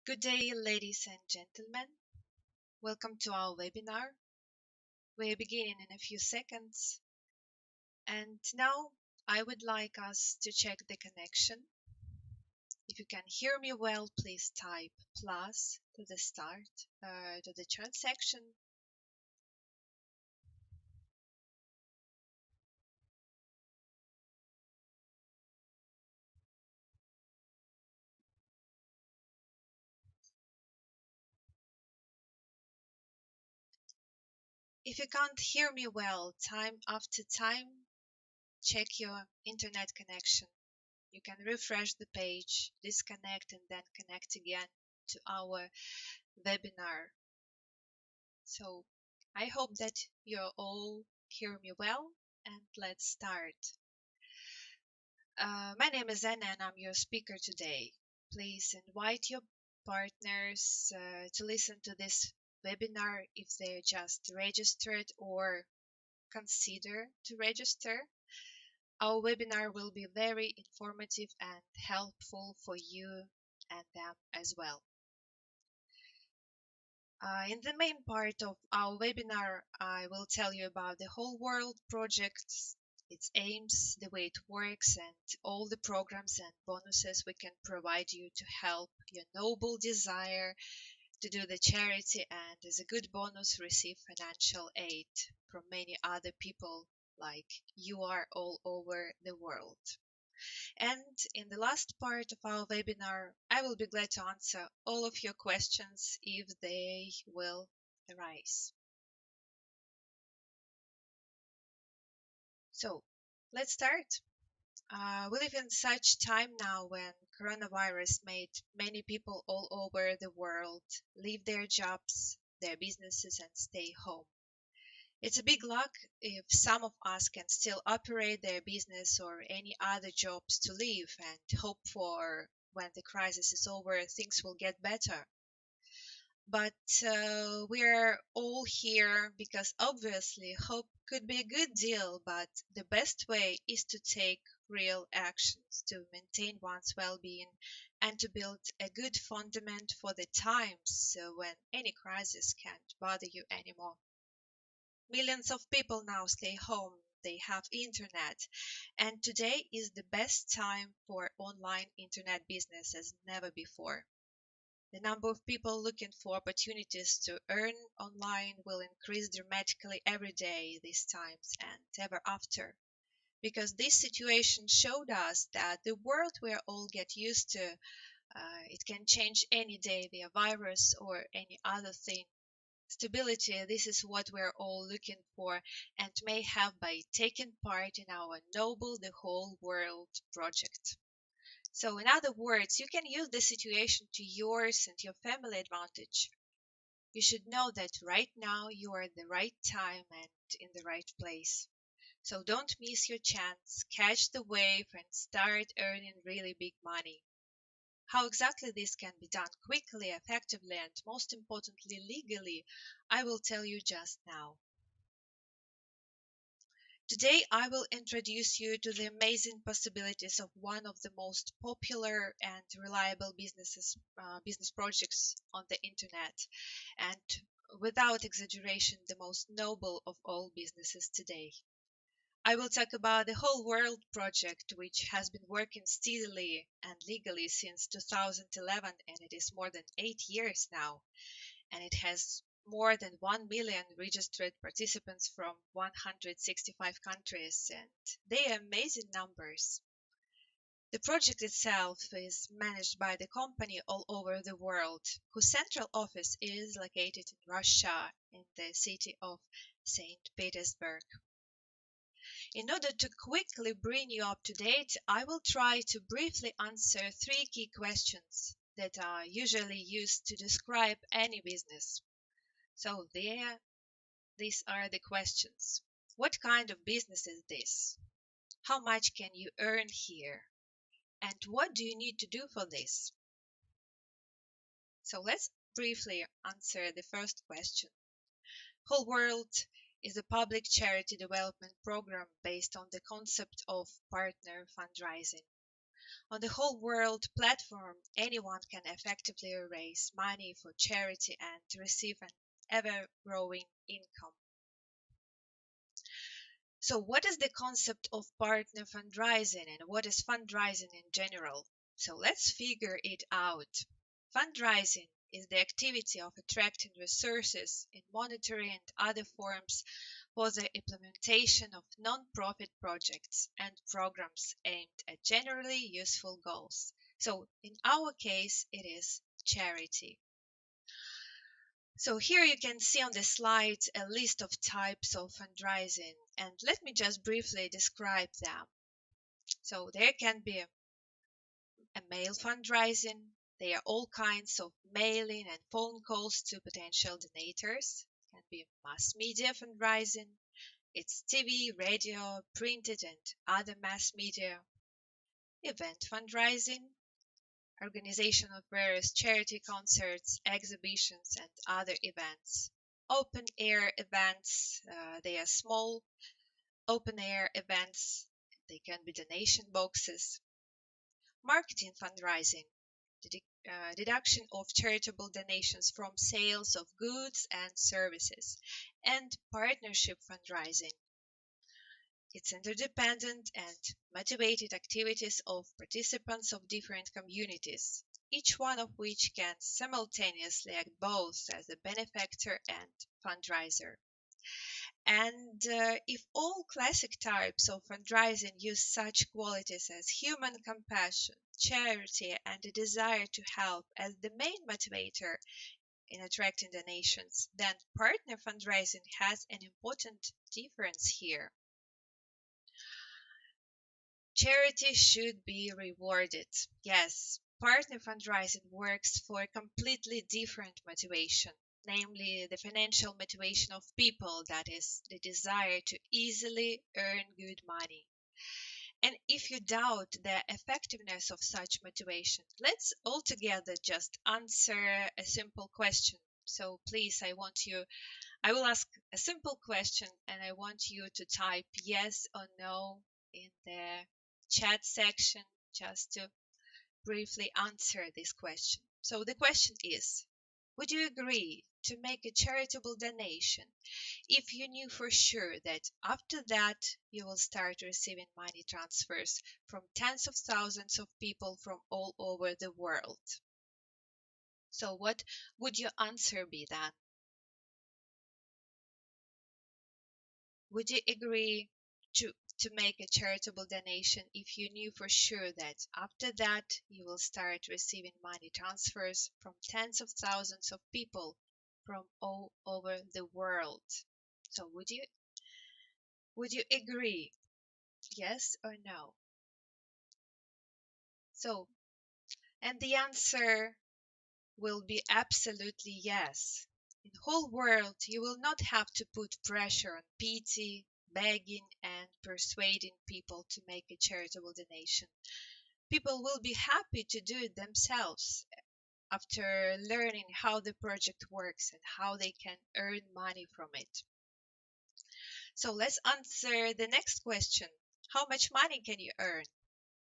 Good day, ladies and gentlemen. Welcome to our webinar. We begin in a few seconds. And now I would like us to check the connection. If you can hear me well, please type plus to the start, to the chat section. If you can't hear me well, time after time, check your internet connection. You can refresh the page, disconnect, and then connect again to our webinar. So I hope that you all hear me well, and let's start. My name is Anna and I'm your speaker today. Please invite your partners to listen to this webinar if they just registered or consider to register. Our webinar will be very informative and helpful for you and them as well. In the main part of our webinar, I will tell you about the whole world project, its aims, the way it works, and all the programs and bonuses we can provide you to help your noble desire to do the charity and as a good bonus receive financial aid from many other people like you are all over the world. And in the last part of our webinar, I will be glad to answer all of your questions if they will arise. So let's start. We live in such time now when coronavirus made many people all over the world leave their jobs, their businesses, and stay home. It's a big luck if some of us can still operate their business or any other jobs to live and hope for when the crisis is over, things will get better. But we're all here because obviously hope could be a good deal, but the best way is to take real actions to maintain one's well being and to build a good fundament for the times when any crisis can't bother you anymore. Millions of people now stay home, they have internet, and today is the best time for online internet business as never before. The number of people looking for opportunities to earn online will increase dramatically every day these times and ever after. Because this situation showed us that the world we all get used to, it can change any day via virus or any other thing. Stability, this is what we're all looking for and may have by taking part in our noble the whole world project. So, in other words, you can use the situation to yours and your family advantage. You should know that right now you are at the right time and in the right place. So, don't miss your chance, catch the wave, and start earning really big money. How exactly this can be done quickly, effectively, and most importantly, legally, I will tell you just now. Today, I will introduce you to the amazing possibilities of one of the most popular and reliable business projects on the internet, and without exaggeration, the most noble of all businesses today. I will talk about the Whole World project, which has been working steadily and legally since 2011, and it is more than 8 years now, and it has more than 1 million registered participants from 165 countries, and they are amazing numbers. The project itself is managed by the company all over the world, whose central office is located in Russia, in the city of St. Petersburg. In order to quickly bring you up to date, I will try to briefly answer three key questions that are usually used to describe any business. So these are the questions. What kind of business is this? How much can you earn here? And what do you need to do for this? So let's briefly answer the first question. Whole World is a public charity development program based on the concept of partner fundraising. On the whole world platform, anyone can effectively raise money for charity and receive an ever growing income. So, what is the concept of partner fundraising and what is fundraising in general? So, let's figure it out. Fundraising is the activity of attracting resources in monetary and other forms for the implementation of non-profit projects and programs aimed at generally useful goals. So, in our case, it is charity. So here you can see on the slide a list of types of fundraising, and let me just briefly describe them. So there can be a mail fundraising. There are all kinds of mailing and phone calls to potential donators. It can be mass media fundraising. It's TV, radio, printed, and other mass media. Event fundraising, organization of various charity concerts, exhibitions, and other events. Open air events, they are small open air events, they can be donation boxes. Marketing fundraising, deduction of charitable donations from sales of goods and services. And partnership fundraising, it's interdependent and motivated activities of participants of different communities, each one of which can simultaneously act both as a benefactor and fundraiser. And if all classic types of fundraising use such qualities as human compassion, charity, and a desire to help as the main motivator in attracting donations, then partner fundraising has an important difference here. Charity should be rewarded. Yes, partner fundraising works for a completely different motivation, namely the financial motivation of people, that is, the desire to easily earn good money. And if you doubt the effectiveness of such motivation, let's altogether just answer a simple question. So please, I will ask a simple question and I want you to type yes or no in the chat section just to briefly answer this question. So the question is, would you agree to make a charitable donation if you knew for sure that after that you will start receiving money transfers from tens of thousands of people from all over the world? So what would your answer be then? Would you agree to make a charitable donation if you knew for sure that after that you will start receiving money transfers from tens of thousands of people from all over the world? So would you agree? Yes or no? So, and the answer will be absolutely yes. In the whole world, you will not have to put pressure on pity, begging, and persuading people to make a charitable donation. People will be happy to do it themselves after learning how the project works and how they can earn money from it. So let's answer the next question. How much money can you earn?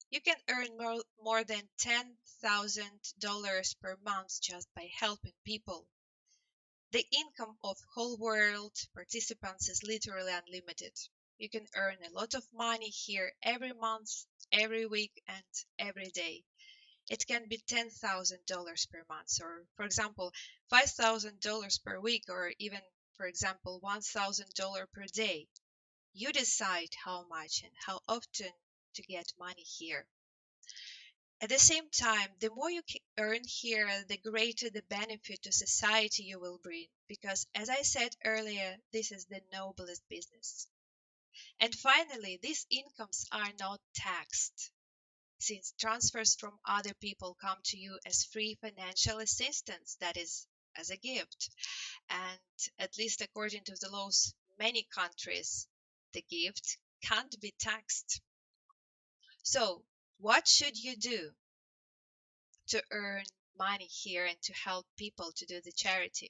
You can earn more than $10,000 per month just by helping people. The income of whole world participants is literally unlimited. You can earn a lot of money here every month, every week, and every day. It can be $10,000 per month, or for example, $5,000 per week, or even, for example, $1,000 per day. You decide how much and how often to get money here. At the same time, the more you earn here, the greater the benefit to society you will bring, because as I said earlier, this is the noblest business. And finally, these incomes are not taxed, since transfers from other people come to you as free financial assistance, that is, as a gift. And at least according to the laws many countries, the gift can't be taxed. So, what should you do to earn money here and to help people to do the charity?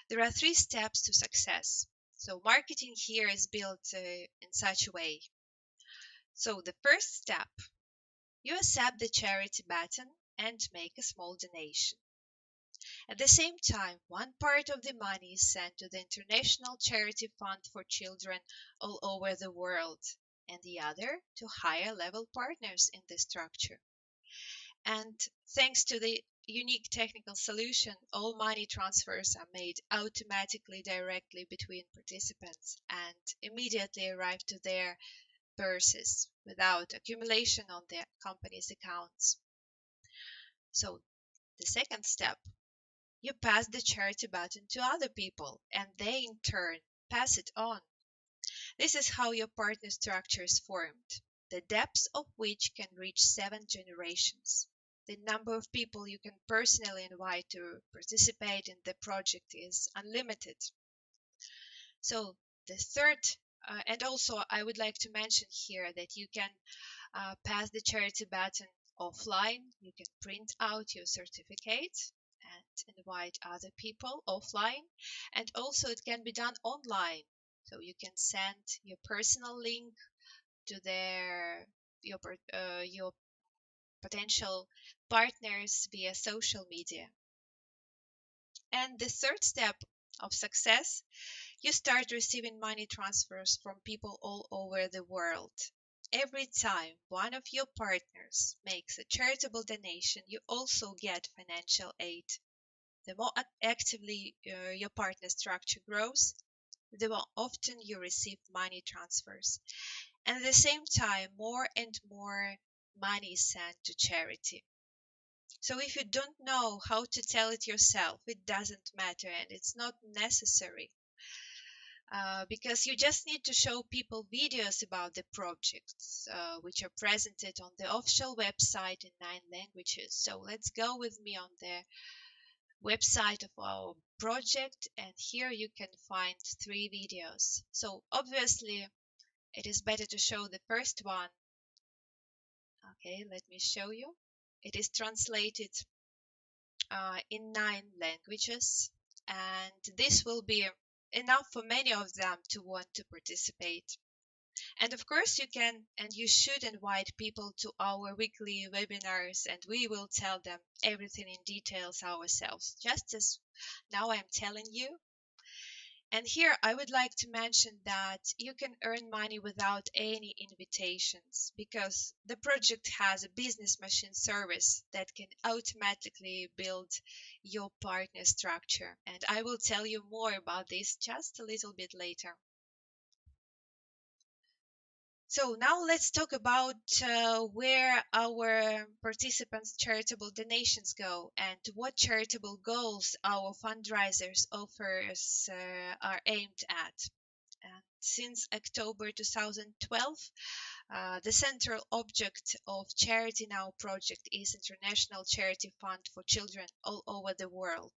There are 3 steps to success. So, marketing here is built in such a way. So, the first step You accept the charity button and make a small donation. At the same time, one part of the money is sent to the International Charity Fund for Children all over the world, and the other to higher level partners in the structure. And thanks to the unique technical solution, all money transfers are made automatically directly between participants and immediately arrive to their purses without accumulation on the company's accounts. So, the second step, you pass the charity button to other people and they in turn pass it on. This is how your partner structure is formed, the depths of which can reach 7 generations. The number of people you can personally invite to participate in the project is unlimited. So, the third, and also I would like to mention here that you can pass the charity button offline. You can print out your certificate and invite other people offline. And also, it can be done online. So you can send your personal link to your potential partners via social media. And the third step of success, you start receiving money transfers from people all over the world. Every time one of your partners makes a charitable donation, you also get financial aid. The more actively your partner structure grows, the more often you receive money transfers. And at the same time, more and more money is sent to charity. So if you don't know how to tell it yourself, it doesn't matter and it's not necessary. Because you just need to show people videos about the projects, which are presented on the official website in 9 languages. So let's go with me on the website of our project, and here you can find 3 videos. So obviously it is better to show the first one. Okay, let me show you. It is translated in 9 languages, and this will be enough for many of them to want to participate. And of course, you can and you should invite people to our weekly webinars, and we will tell them everything in details ourselves, just as now I'm telling you. And here I would like to mention that you can earn money without any invitations because the project has a business machine service that can automatically build your partner structure. And I will tell you more about this just a little bit later. So now let's talk about where our participants' charitable donations go and what charitable goals our fundraisers offers are aimed at. And since October 2012, the central object of Charity Now project is International Charity Fund for Children all over the world.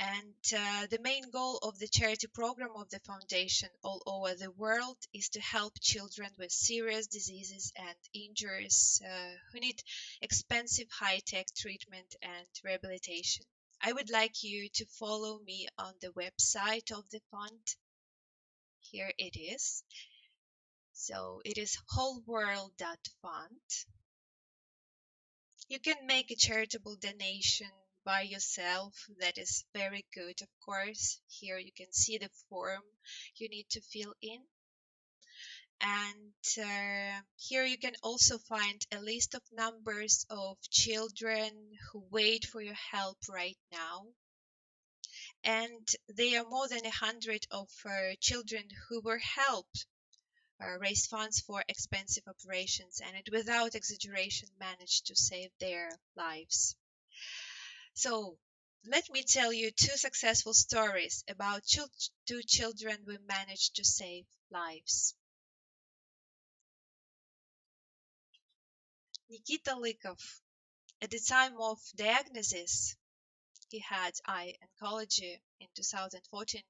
And the main goal of the charity program of the foundation all over the world is to help children with serious diseases and injuries who need expensive high-tech treatment and rehabilitation. I would like you to follow me on the website of the fund. Here it is. So it is wholeworld.fund. You can make a charitable donation by yourself. That is very good, of course. Here you can see the form you need to fill in. And here you can also find a list of numbers of children who wait for your help right now. And there are more than 100 of children who were helped raise funds for expensive operations and it without exaggeration managed to save their lives. So let me tell you 2 successful stories about 2 children we managed to save lives. Nikita Lykov, at the time of diagnosis, he had eye oncology in 2014.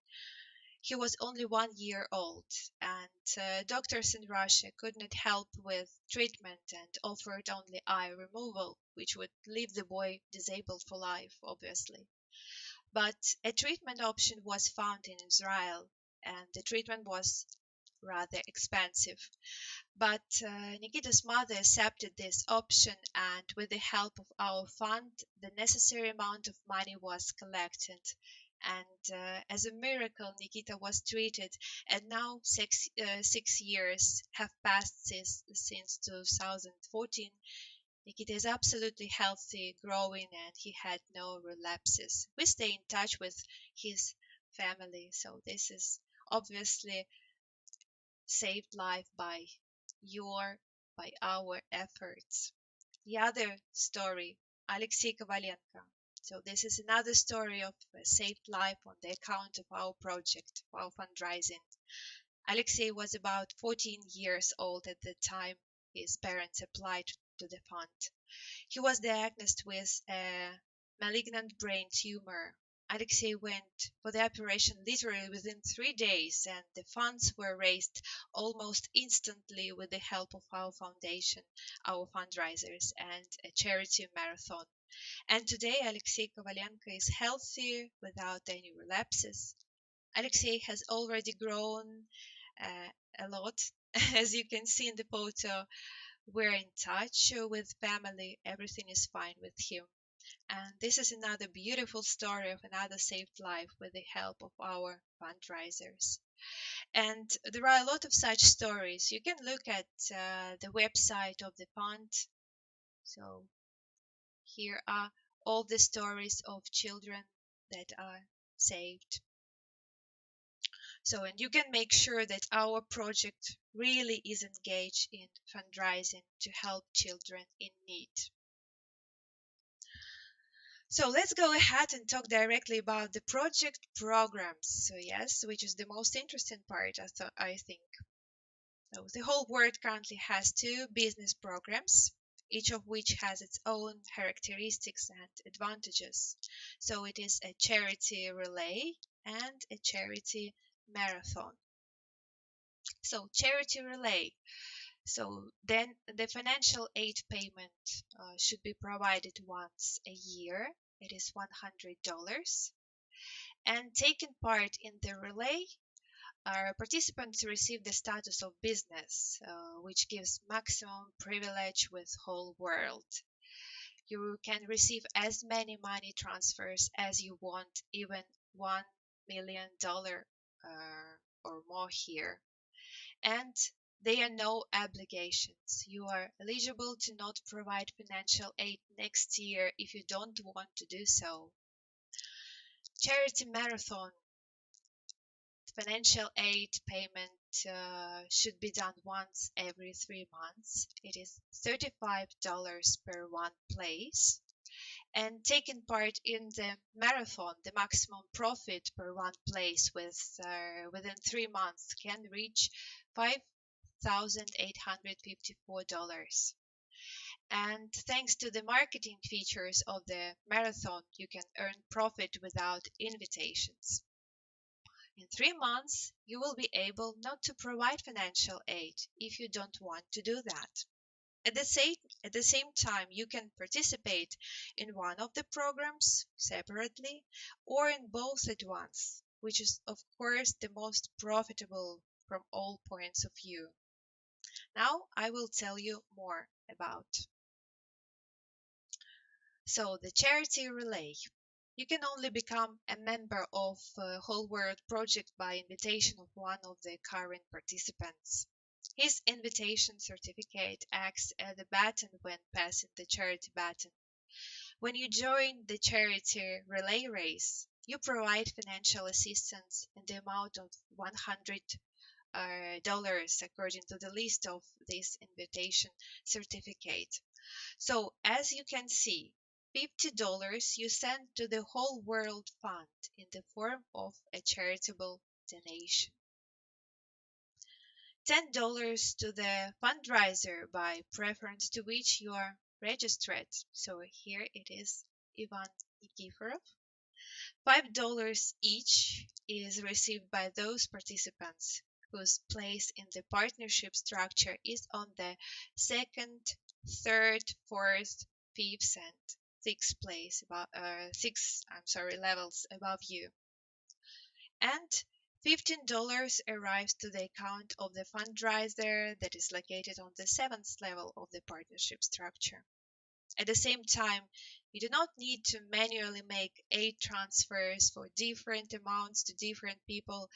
He was only 1 year old, and doctors in Russia could not help with treatment and offered only eye removal, which would leave the boy disabled for life, obviously. But a treatment option was found in Israel, and the treatment was rather expensive. But Nikita's mother accepted this option, and with the help of our fund, the necessary amount of money was collected. And as a miracle, Nikita was treated, and now 6 years have passed since 2014. Nikita is absolutely healthy, growing, and he had no relapses. We stay in touch with his family, so this is obviously saved life your by our efforts. The other story, Alexei Kovalenko. So this is another story of a saved life on the account of our project, of our fundraising. Alexei was about 14 years old at the time his parents applied to the fund. He was diagnosed with a malignant brain tumor. Alexei went for the operation literally within 3 days, and the funds were raised almost instantly with the help of our foundation, our fundraisers, and a charity marathon. And today, Alexei Kovalenko is healthy without any relapses. Alexei has already grown uh, a lot, as you can see in the photo. We're in touch with family. Everything is fine with him. And this is another beautiful story of another saved life with the help of our fundraisers. And there are a lot of such stories. You can look at the website of the fund. So here are all the stories of children that are saved. So, and you can make sure that our project really is engaged in fundraising to help children in need. So let's go ahead and talk directly about the project programs. So yes, which is the most interesting part, I think. So the whole world currently has two business programs, each of which has its own characteristics and advantages. So it is a charity relay and a charity marathon. So charity relay. So then the financial aid payment should be provided once a year. It is $100. And taking part in the relay, our participants receive the status of business, which gives maximum privilege with whole world. You can receive as many money transfers as you want, even $1 million or more here. And there are no obligations. You are eligible to not provide financial aid next year if you don't want to do so. Charity marathon. Financial aid payment should be done once every 3 months. It is $35 per one place. And taking part in the marathon, the maximum profit per one place within 3 months can reach $5,854. And thanks to the marketing features of the marathon, you can earn profit without invitations. In 3 months, you will be able not to provide financial aid if you don't want to do that. At the same time, you can participate in one of the programs separately or in both at once, which is, of course, the most profitable from all points of view. Now, I will tell you more about. So, the charity relay. You can only become a member of Whole World Project by invitation of one of the current participants. His invitation certificate acts as a button when passing the charity button. When you join the charity relay race, you provide financial assistance in the amount of $100 according to the list of this invitation certificate. So, as you can see, $50 you send to the Whole World Fund in the form of a charitable donation. $10 to the fundraiser by preference to which you are registered. So here it is Ivan Nikiforov. $5 each is received by those participants whose place in the partnership structure is on the second, third, fourth, fifth, and sixth levels above you. And $15 arrives to the account of the fundraiser that is located on the seventh level of the partnership structure. At the same time, you do not need to manually make 8 transfers for different amounts to different people.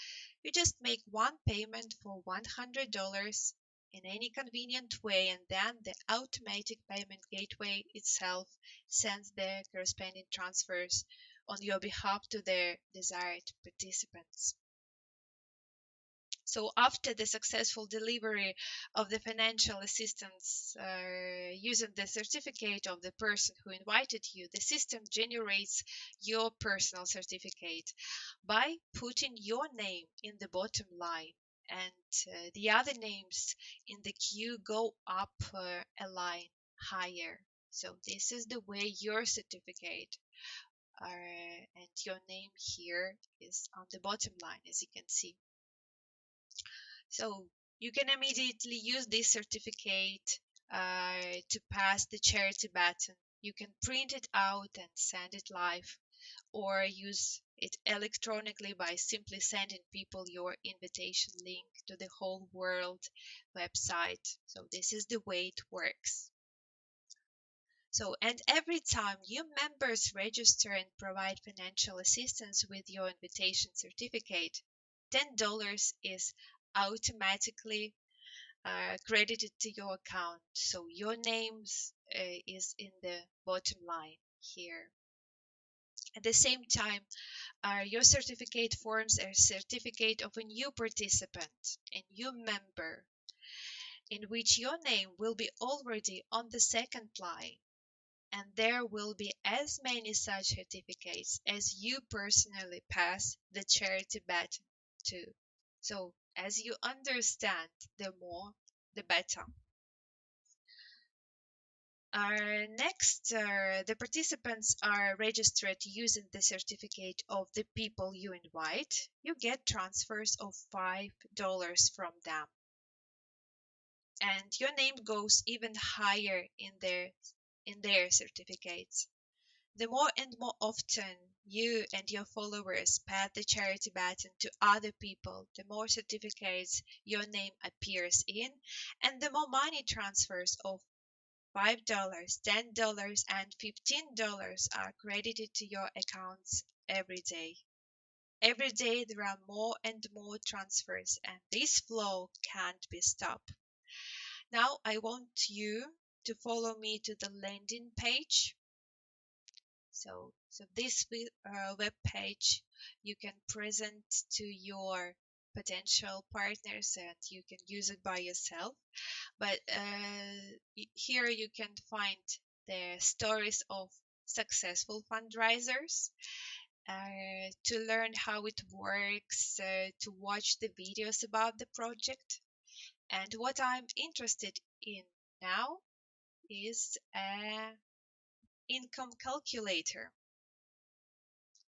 You just make one payment for $100 in any convenient way, and then the automatic payment gateway itself sends the corresponding transfers on your behalf to their desired participants. So after the successful delivery of the financial assistance using the certificate of the person who invited you, the system generates your personal certificate by putting your name in the bottom line, and the other names in the queue go up a line higher. So this is the way your certificate and your name here is on the bottom line, as you can see. So you can immediately use this certificate to pass the charity button. You can print it out and send it live, or use it electronically by simply sending people your invitation link to the whole world website. So this is the way it works. So, and every time new members register and provide financial assistance with your invitation certificate, $10 is automatically credited to your account. So your name is in the bottom line here. At the same time, your certificate forms a certificate of a new participant, a new member, in which your name will be already on the second line, and there will be as many such certificates as you personally pass the charity button to. So, as you understand, the more, the better. Next, the participants are registered using the certificate of the people you invite. You get transfers of $5 from them, and your name goes even higher in their certificates. The more and more often you and your followers pass the charity button to other people, the more certificates your name appears in, and the more money transfers of $5, $10, and $15 are credited to your accounts every day. Every day there are more and more transfers, and this flow can't be stopped. Now I want you to follow me to the landing page. So this web page you can present to your potential partners, and you can use it by yourself. But here you can find the stories of successful fundraisers, to learn how it works, to watch the videos about the project. And what I'm interested in now is an income calculator.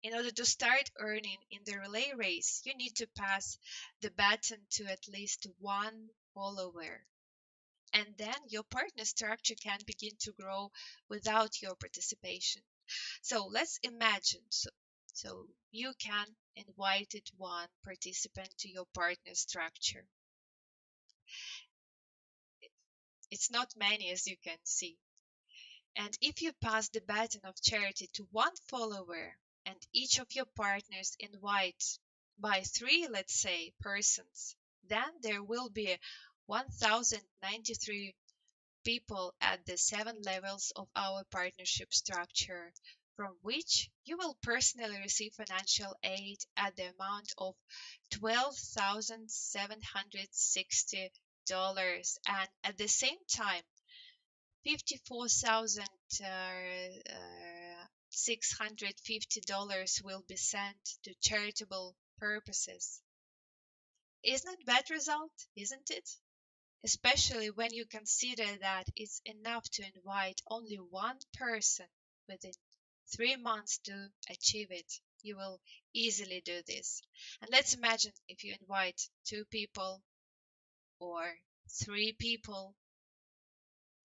In order to start earning in the relay race, you need to pass the baton to at least one follower. And then your partner structure can begin to grow without your participation. So let's imagine. So you can invite one participant to your partner structure. It's not many, as you can see. And if you pass the baton of charity to one follower, and each of your partners invite by 3, let's say, persons, then there will be 1,093 people at the 7 levels of our partnership structure, from which you will personally receive financial aid at the amount of $12,760, and at the same time $54,650 will be sent to charitable purposes. Isn't it bad result, isn't it? Especially when you consider that it's enough to invite only one person within 3 months to achieve it. You will easily do this. And let's imagine if you invite 2 people or 3 people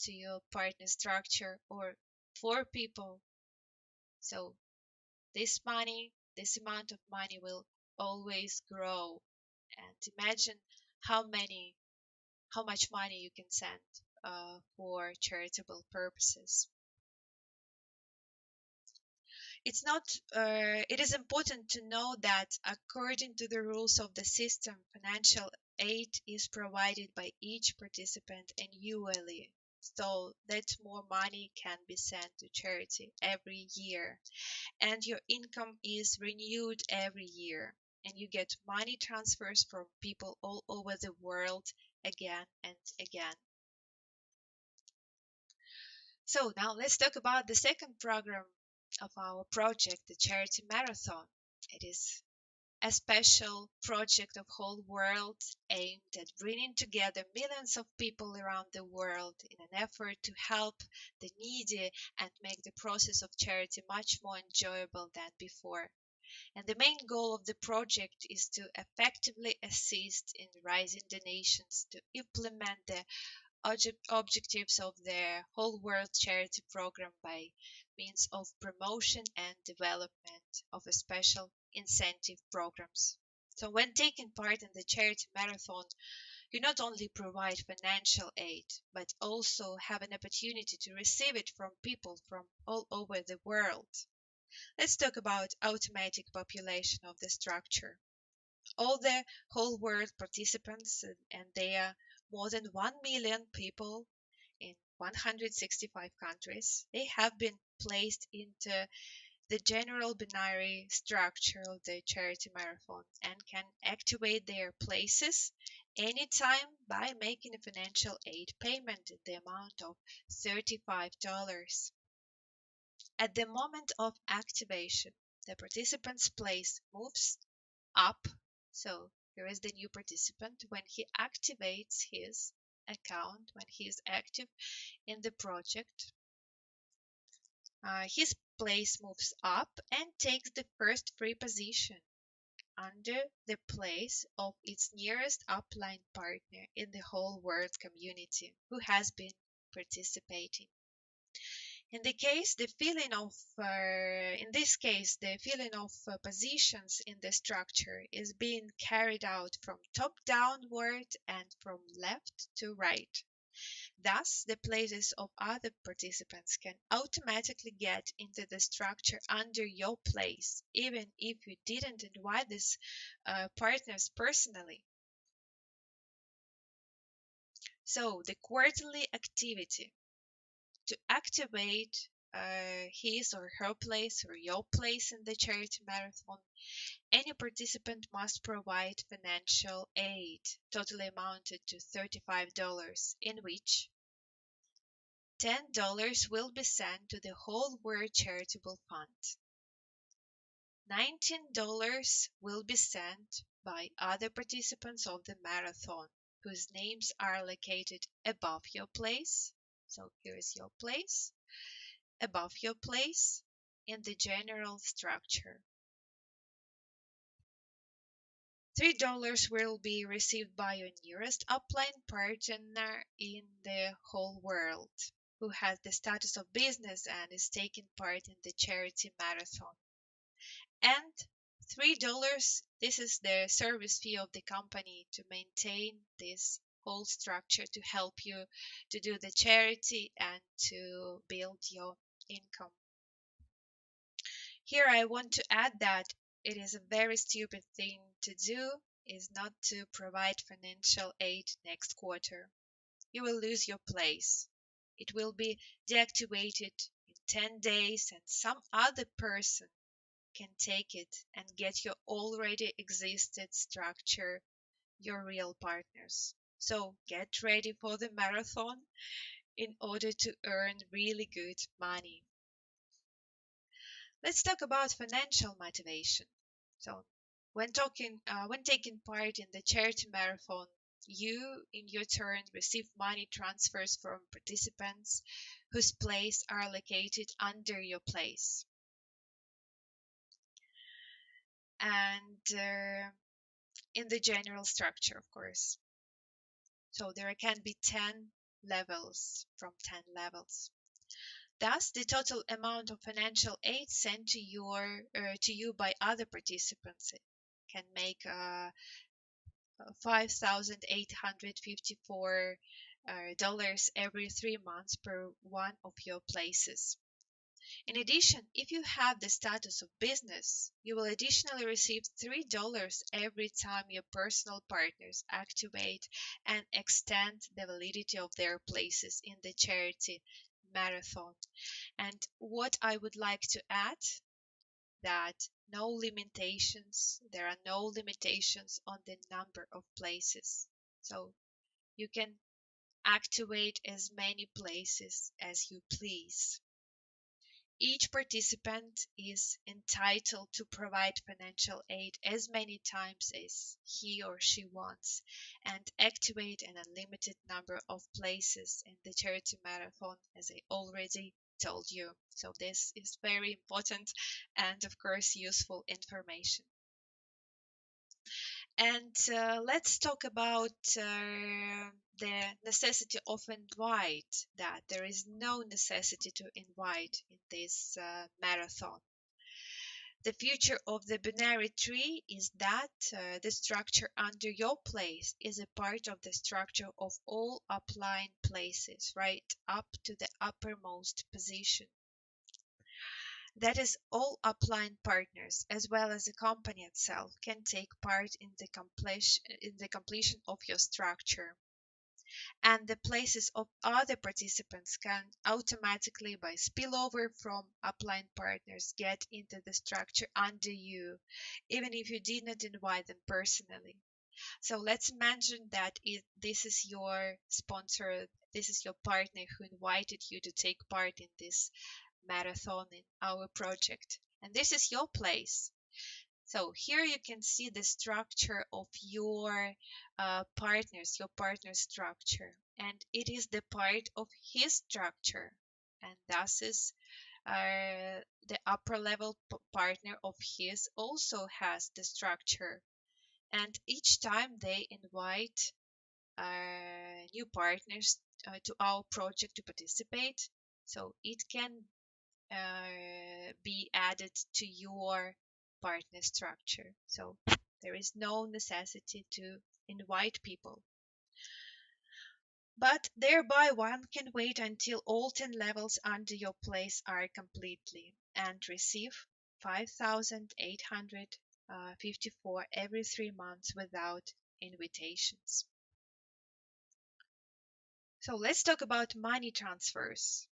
to your partner structure, or 4 people. So this amount of money will always grow. And imagine how many, how much money you can send for charitable purposes. It is important to know that according to the rules of the system, financial aid is provided by each participant annually, so that more money can be sent to charity every year, and your income is renewed every year, and you get money transfers from people all over the world again and again. So now let's talk about the second program of our project, the Charity Marathon. It is a special project of whole world aimed at bringing together millions of people around the world in an effort to help the needy and make the process of charity much more enjoyable than before. And the main goal of the project is to effectively assist in raising donations to implement the objectives of their whole world charity program by means of promotion and development of a special incentive programs. So when taking part in the charity marathon, you not only provide financial aid, but also have an opportunity to receive it from people from all over the world. Let's talk about automatic population of the structure. All the whole world participants, and there are more than 1 million people in 165 countries, they have been placed into the general binary structure of the charity marathon and can activate their places anytime by making a financial aid payment in the amount of $35. At the moment of activation, the participant's place moves up. So here is the new participant when he activates his account, when he is active in the project. His place moves up and takes the first free position under the place of its nearest upline partner in the whole world community who has been participating. In this case, the feeling of positions in the structure is being carried out from top downward and from left to right. Thus, the places of other participants can automatically get into the structure under your place, even if you didn't invite these partners personally. So, the quarterly activity to activate his or her place or your place in the charity marathon, any participant must provide financial aid, totally amounted to $35, in which $10 will be sent to the Whole World Charitable Fund. $19 will be sent by other participants of the marathon whose names are located above your place. So here is your place, above your place in the general structure. $3 will be received by your nearest upline partner in the whole world who has the status of business and is taking part in the charity marathon. And $3, this is the service fee of the company to maintain this whole structure to help you to do the charity and to build your income. Here I want to add that it is a very stupid thing to do is not to provide financial aid next quarter. You will lose your place. It will be deactivated in 10 days and some other person can take it and get your already existed structure, your real partners. So get ready for the marathon in order to earn really good money. Let's talk about financial motivation. So when taking part in the charity marathon, you in your turn receive money transfers from participants whose place are located under your place. And in the general structure, of course. So there can be 10 levels from 10 levels. Thus, the total amount of financial aid sent to you by other participants can make $5,854 dollars every 3 months per one of your places. In addition, if you have the status of business, you will additionally receive $3 every time your personal partners activate and extend the validity of their places in the charity marathon. And what I would like to add that there are no limitations on the number of places. So you can activate as many places as you please. Each participant is entitled to provide financial aid as many times as he or she wants and activate an unlimited number of places in the charity marathon, as I already told you. So, this is very important and, of course, useful information. And let's talk about the necessity of invite, that there is no necessity to invite in this marathon. The future of the binary tree is that the structure under your place is a part of the structure of all upline places, right up to the uppermost position. That is, all upline partners, as well as the company itself, can take part in the completion of your structure. And the places of other participants can automatically, by spillover from upline partners, get into the structure under you, even if you did not invite them personally. So let's mention that this is your sponsor, this is your partner who invited you to take part in this marathon in our project, and this is your place. So here you can see the structure of your your partner structure, and it is the part of his structure, and thus is the upper level partner of his also has the structure. And each time they invite new partners to our project to participate, so it can be added to your partner structure. So there is no necessity to invite people. But thereby one can wait until all 10 levels under your place are completely and receive 5,854 every 3 months without invitations. So let's talk about money transfers.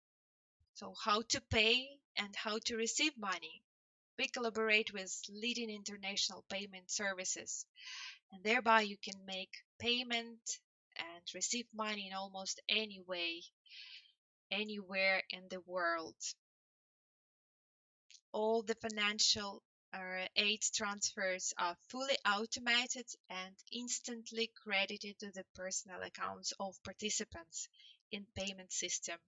So how to pay and how to receive money. We collaborate with leading international payment services, and thereby you can make payment and receive money in almost any way, anywhere in the world. All the financial aid transfers are fully automated and instantly credited to the personal accounts of participants in payment system.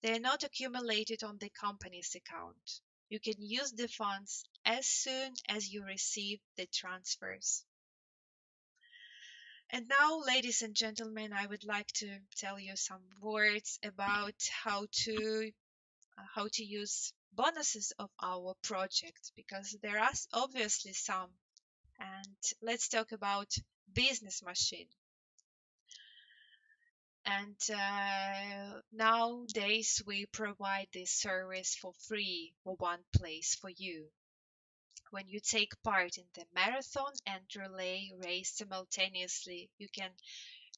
They are not accumulated on the company's account. You can use the funds as soon as you receive the transfers. And now, ladies and gentlemen, I would like to tell you some words about how to use bonuses of our project, because there are obviously some. And let's talk about business machine. And nowadays we provide this service for free for one place for you. When you take part in the marathon and relay race simultaneously, you can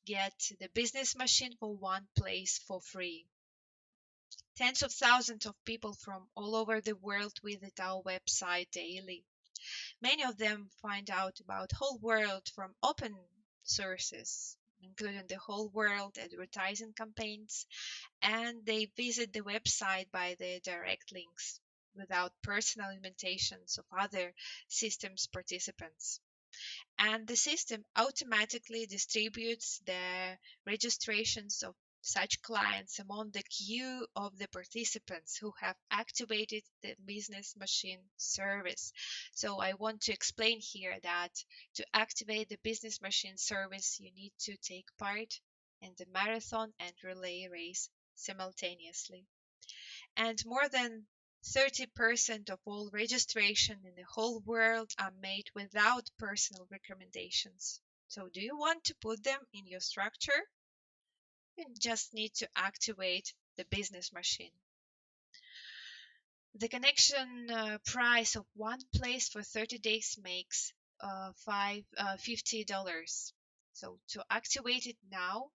get the business machine for one place for free. Tens of thousands of people from all over the world visit our website daily. Many of them find out about whole world from open sources, including the whole world advertising campaigns, and they visit the website by the direct links without personal invitations of other systems participants. And the system automatically distributes the registrations of such clients among the queue of the participants who have activated the business machine service. So I want to explain here that to activate the business machine service, you need to take part in the marathon and relay race simultaneously. And more than 30% of all registration in the whole world are made without personal recommendations. So, do you want to put them in your structure? You just need to activate the business machine. The connection price of one place for 30 days makes $50. So to activate it now,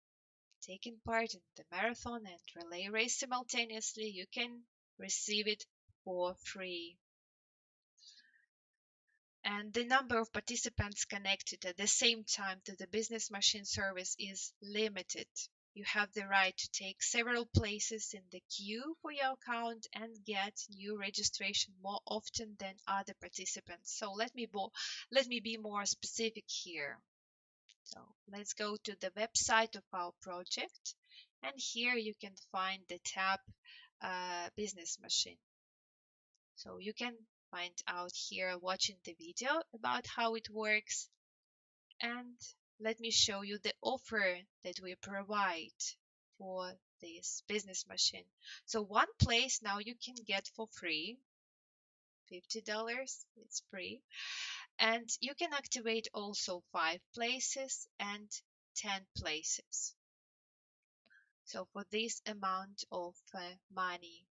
taking part in the marathon and relay race simultaneously, you can receive it for free. And the number of participants connected at the same time to the business machine service is limited. You have the right to take several places in the queue for your account and get new registration more often than other participants. So let me be more specific here. So let's go to the website of our project, and here you can find the tab business machine. So you can find out here watching the video about how it works, and let me show you the offer that we provide for this business machine. So one place now you can get for free, $50, it's free, and you can activate also 5 places and 10 places. So for this amount of money.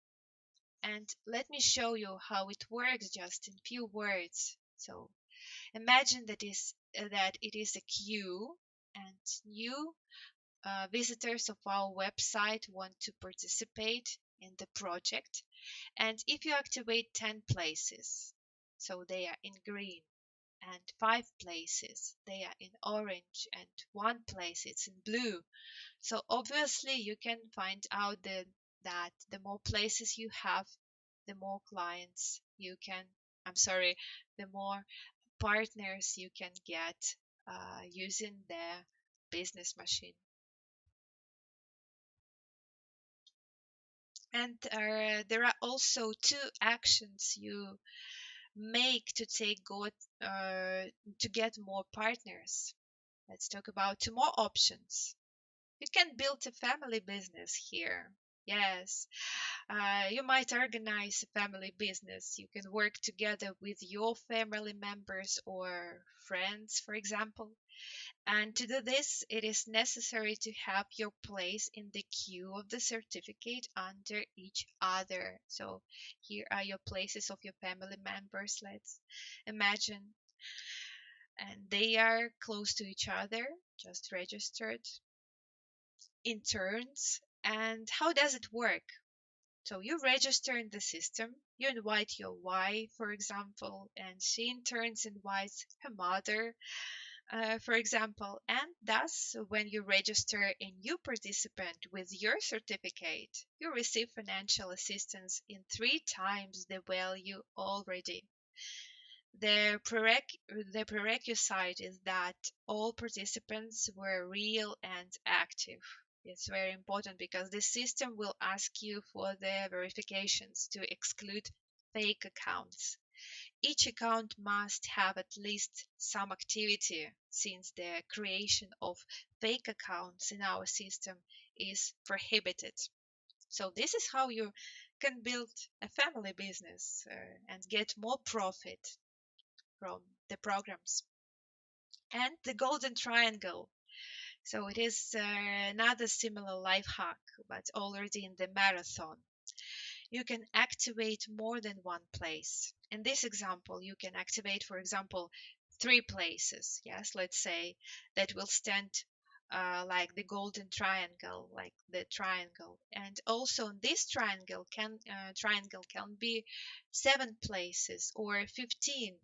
And let me show you how it works just in few words. So imagine that it is a queue, and new visitors of our website want to participate in the project. And if you activate 10 places, so they are in green, and 5 places, they are in orange, and 1 place, it's in blue. So obviously you can find out that the more places you have, the more clients you can, I'm sorry, the more partners you can get using the business machine. And there are also 2 actions you make to get more partners. Let's talk about 2 more options. You can build a family business here. Yes, you might organize a family business. You can work together with your family members or friends, for example. And to do this, it is necessary to have your place in the queue of the certificate under each other. So here are your places of your family members, let's imagine. And they are close to each other, just registered in turns. And how does it work? So you register in the system, you invite your wife, for example, and she in turns invites her mother, for example. And thus, when you register a new participant with your certificate, you receive financial assistance in 3 times the value already. The prerequisite is that all participants were real and active. It's very important because the system will ask you for the verifications to exclude fake accounts. Each account must have at least some activity, since the creation of fake accounts in our system is prohibited. So, this is how you can build a family business and get more profit from the programs. And the golden triangle. So it is another similar life hack, but already in the marathon. You can activate more than one place. In this example, you can activate, for example, 3 places. Yes, let's say that will stand like the golden triangle, like the triangle. And also, this triangle can be 7 places or 15,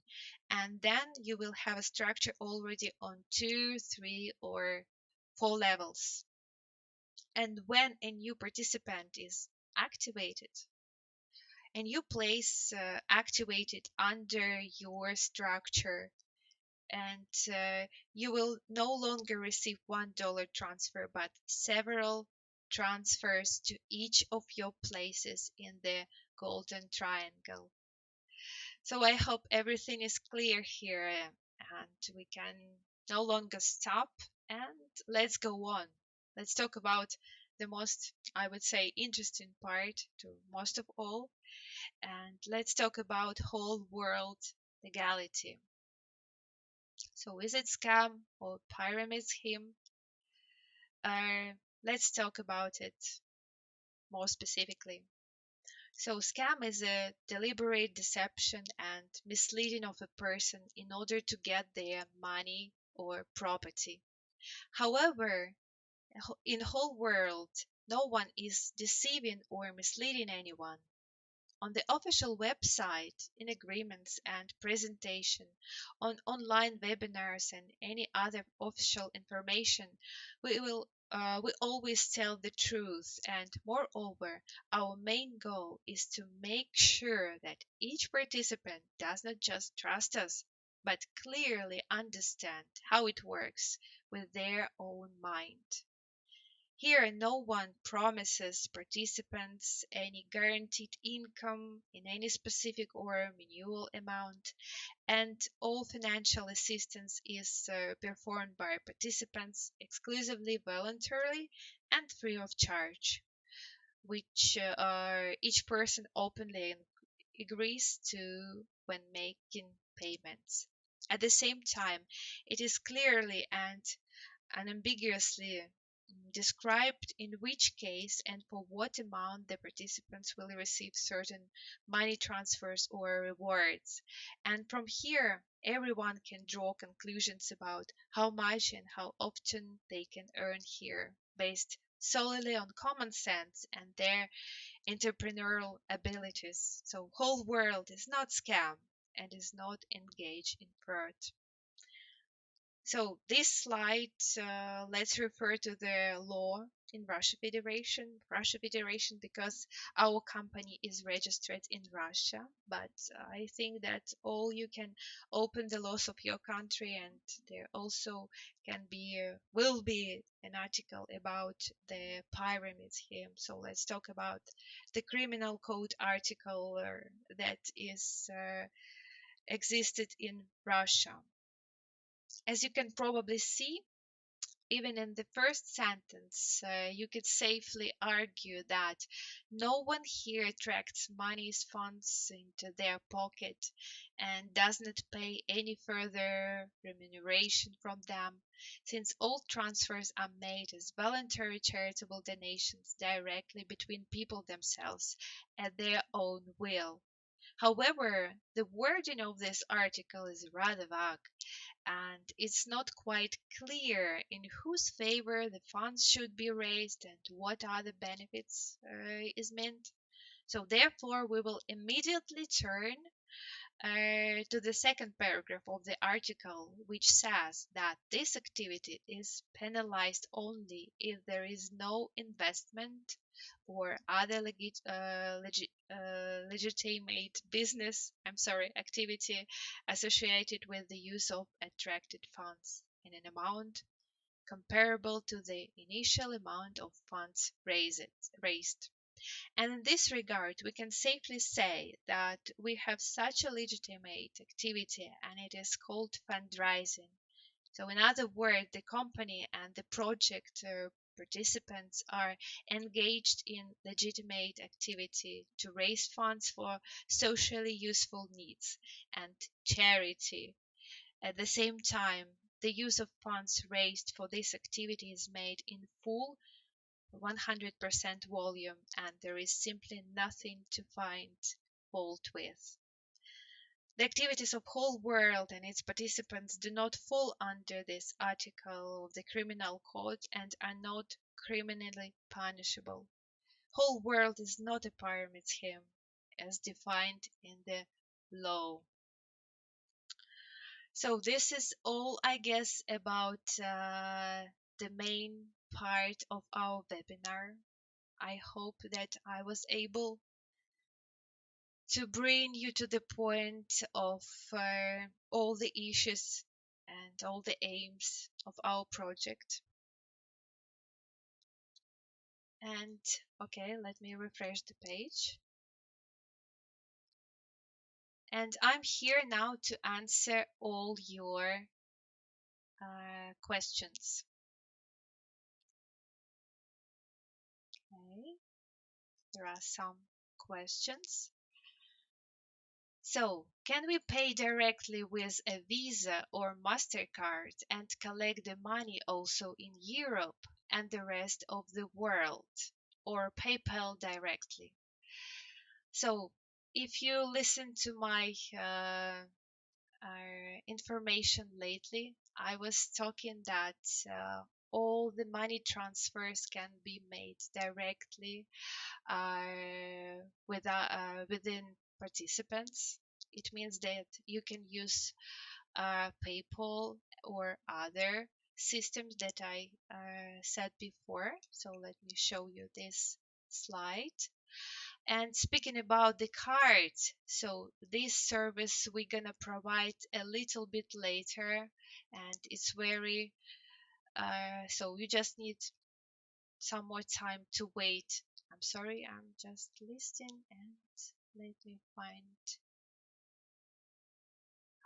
and then you will have a structure already on 2, 3, or 4 levels. And when a new participant is activated, a new place activated under your structure, and you will no longer receive $1 transfer, but several transfers to each of your places in the golden triangle. So I hope everything is clear here, and we can no longer stop, and let's go on. Let's talk about the most, I would say, interesting part to most of all. And let's talk about whole world legality. So, is it scam or pyramid scheme? Let's talk about it more specifically. So, scam is a deliberate deception and misleading of a person in order to get their money or property. However, in whole world, no one is deceiving or misleading anyone. On the official website, in agreements and presentation, on online webinars and any other official information, we always tell the truth, and moreover, our main goal is to make sure that each participant does not just trust us, but clearly understand how it works with their own mind. Here, no one promises participants any guaranteed income in any specific or manual amount, and all financial assistance is performed by participants exclusively voluntarily and free of charge, which each person openly agrees to when making payments. At the same time, it is clearly and unambiguously described in which case and for what amount the participants will receive certain money transfers or rewards. And from here, everyone can draw conclusions about how much and how often they can earn here, based solely on common sense and their entrepreneurial abilities. So, whole world is not scam and is not engaged in fraud. So this slide, let's refer to the law in Russia Federation, because our company is registered in Russia. But I think that all you can open the laws of your country, and there also will be an article about the pyramid scheme. So let's talk about the criminal code article that is existed in Russia. As you can probably see, even in the first sentence, you could safely argue that no one here attracts money's funds into their pocket and does not pay any further remuneration from them, since all transfers are made as voluntary charitable donations directly between people themselves at their own will. However, the wording of this article is rather vague, and it's not quite clear in whose favor the funds should be raised and what other benefits is meant. So, therefore, we will immediately turn to the second paragraph of the article, which says that this activity is penalized only if there is no investment or other legitimate activity associated with the use of attracted funds in an amount comparable to the initial amount of funds raised. And in this regard, we can safely say that we have such a legitimate activity, and it is called fundraising. So, in other words, the company and the project participants are engaged in legitimate activity to raise funds for socially useful needs and charity. At the same time, the use of funds raised for this activity is made in full 100% volume, and there is simply nothing to find fault with. The activities of whole world and its participants do not fall under this article of the criminal code and are not criminally punishable. Whole world is not a pyramid scheme as defined in the law. So this is all, I guess, about the main part of our webinar. I hope that I was able to bring you to the point of all the issues and all the aims of our project. And okay, let me refresh the page. And I'm here now to answer all your questions. There are some questions. So, can we pay directly with a Visa or MasterCard and collect the money also in Europe and the rest of the world, or PayPal directly? So, if you listen to my information lately, I was talking that all the money transfers can be made directly within participants. It means that you can use PayPal or other systems that I said before. So let me show you this slide. And speaking about the cards, so this service we're gonna provide a little bit later, and it's very so you just need some more time to wait. I'm sorry, I'm just listing and let me find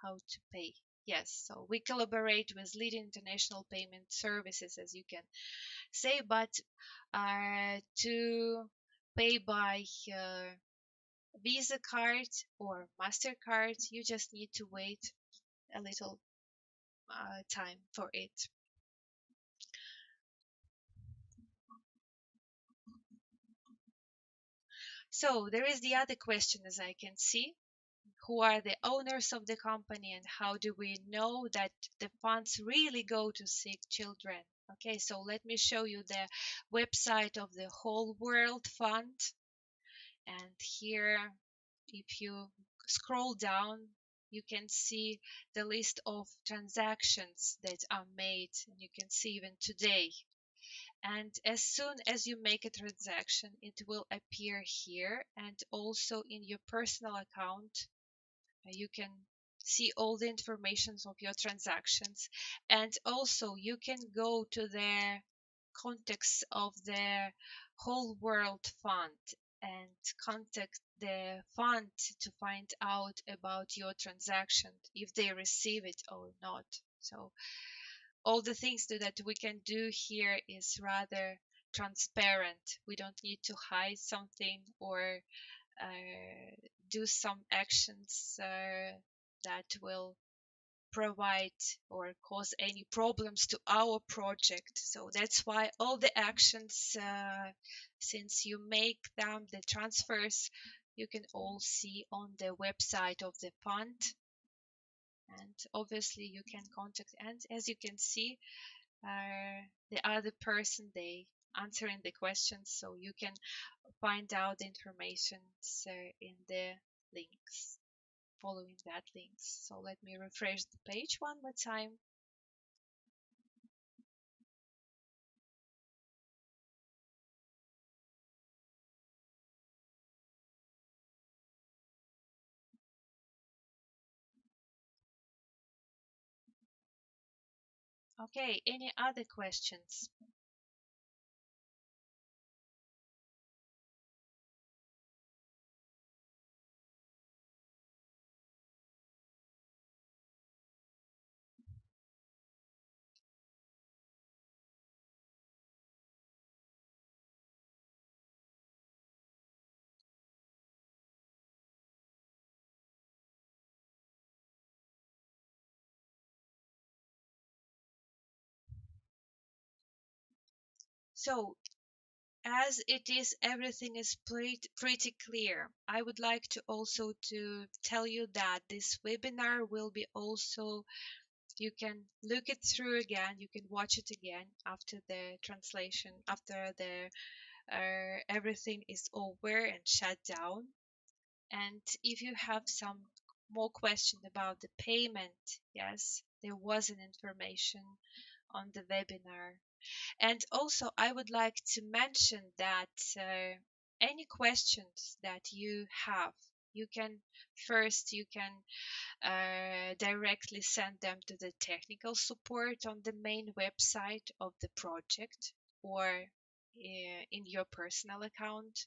how to pay. Yes, so we collaborate with leading international payment services, as you can say, but to pay by Visa card or MasterCard, you just need to wait a little time for it. So there is the other question, as I can see. Who are the owners of the company and how do we know that the funds really go to sick children? Okay, so let me show you the website of the Whole World Fund. And here, if you scroll down, you can see the list of transactions that are made, and you can see even today. And as soon as you make a transaction, it will appear here and also in your personal account. You can see all the informations of your transactions, and also you can go to the context of the Whole World Fund and contact the fund to find out about your transaction, if they receive it or not. So all the things that we can do here is rather transparent. We don't need to hide something or do some actions that will provide or cause any problems to our project. So that's why all the actions, since you make them, the transfers, you can all see on the website of the fund. And obviously you can contact, and as you can see, the other person, they answering the questions, so you can find out the information in the links, following that links. So let me refresh the page one more time. Okay, any other questions? So as it is, everything is pretty clear. I would like to also to tell you that this webinar will be also, you can look it through again, you can watch it again after the translation, after the everything is over and shut down. And if you have some more question about the payment, yes, there was an information on the webinar. And also, I would like to mention that any questions that you have, you can first, you can directly send them to the technical support on the main website of the project, or in your personal account.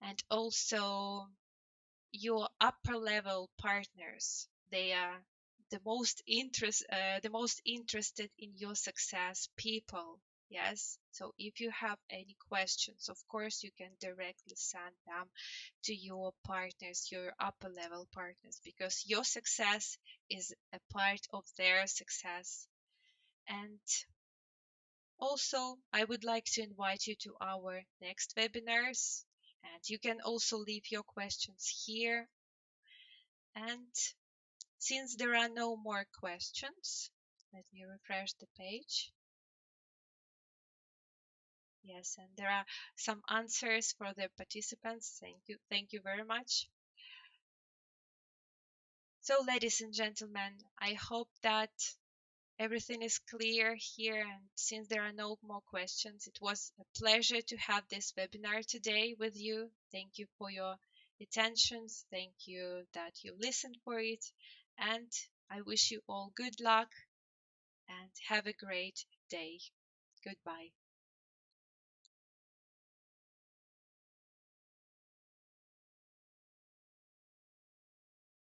And also your upper level partners, they are the most interested in your success people. Yes. So if you have any questions, of course, you can directly send them to your partners, your upper level partners, because your success is a part of their success. And also, I would like to invite you to our next webinars, and you can also leave your questions here. And since there are no more questions, let me refresh the page. Yes, and there are some answers for the participants. Thank you. Thank you very much. So, ladies and gentlemen, I hope that everything is clear here. And since there are no more questions, it was a pleasure to have this webinar today with you. Thank you for your attention. Thank you that you listened for it. And I wish you all good luck and have a great day. Goodbye.